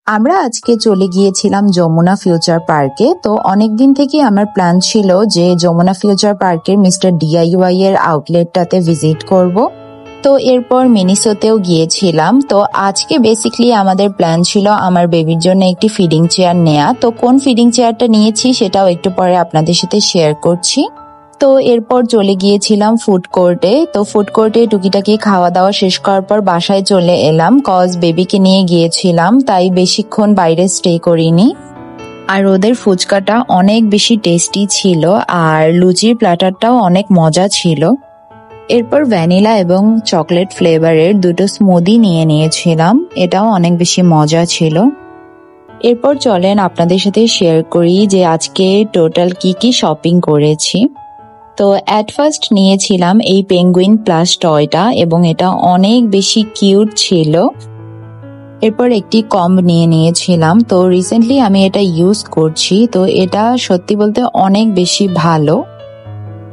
আমরা আজকে চলে গিয়েছিলাম যমুনা ফিউচার পার্কে। তো অনেকদিন থেকে আমার প্ল্যান ছিল যে যমুনা ফিউচার পার্কের মিস্টার ডিআইওয়াই এর আউটলেটটাতে ভিজিট করব। তো এরপর মিনিসোতেও গিয়েছিলাম। তো আজকে বেসিক্যালি আমাদের প্ল্যান ছিল আমার বেবির জন্য একটি ফিডিং চেয়ার নেয়া। তো কোন ফিডিং চেয়ারটা নিয়েছি সেটাও একটু পরে আপনাদের সাথে শেয়ার করছি। তো এরপর চলে গিয়েছিলাম ফুড কোর্টে। তো ফুড কোর্টে টুকিটাকি খাওয়া দাওয়া শেষ করার পর বাসায় চলে এলাম, কজ বেবিকে নিয়ে গিয়েছিলাম, তাই বেশিক্ষণ বাইরে স্টে করিনি। আর ওদের ফুচকাটা অনেক বেশি টেস্টি ছিল, আর লুচির প্ল্যাটারটাও অনেক মজা ছিল। এরপর ভ্যানিলা এবং চকলেট ফ্লেভারের দুটো স্মুদি নিয়ে নিয়েছিলাম, এটাও অনেক বেশি মজা ছিল। এরপর চলেন আপনাদের সাথে শেয়ার করি যে আজকে টোটাল কি শপিং করেছি। তো অ্যাট ফার্স্ট নিয়েছিলাম এই পেঙ্গুইন প্লাস টয়টা, এবং এটা অনেক বেশি কিউট ছিল। এরপর একটি কম্ব নিয়েছিলাম। তো রিসেন্টলি আমি এটা ইউজ করছি, তো এটা সত্যি বলতে অনেক বেশি ভালো।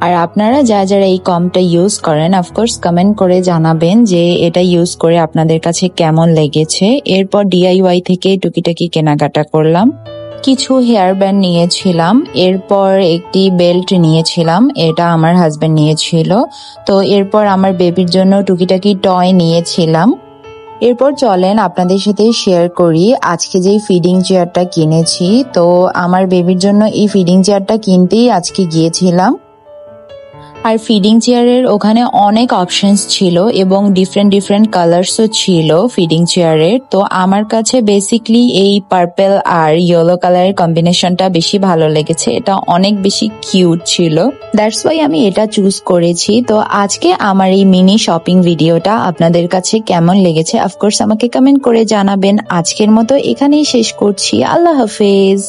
আর আপনারা যারা এই কম্বটা ইউজ করেন অফকোর্স কমেন্ট করে জানাবেন যে এটা ইউজ করে আপনাদের কাছে কেমন লেগেছে। এরপর ডিআইওয়াই থেকে টুকিটাকি কেনাকাটা করলাম, কিছু হেয়ার ব্যান্ড নিয়েছিলাম, এরপর একটি বেল্ট নিয়েছিলাম, এটা আমার হাজবেন্ড নিয়েছিল। তো এরপর আমার বেবির জন্য টুকিটাকি টয় নিয়েছিলাম। এরপর চলেন আপনাদের সাথে শেয়ার করি আজকে যেই ফিডিং চেয়ারটা কিনেছি। তো আমার বেবির জন্য এই ফিডিং চেয়ারটা কিনতেই আজকে গিয়েছিলাম। আর ফিডিং চেয়ারের ওখানে অনেক অপশনস ছিল এবং ডিফারেন্ট কালার্সও ছিল ফিডিং চেয়ারের। তো আমার কাছে বেসিকলি এই পার্পল আর ইয়েলো কালারের কম্বিনেশনটা বেশি ভালো লেগেছে, এটা অনেক বেশি কিউট ছিল, দ্যাটস ওয়াই আমি এটা চুজ করেছি। তো আজকে আমার এই মিনি শপিং ভিডিওটা আপনাদের কাছে কেমন লেগেছে অফকোর্স আমাকে কমেন্ট করে জানাবেন। আজকের মতো এখানেই শেষ করছি, আল্লাহ হাফেজ।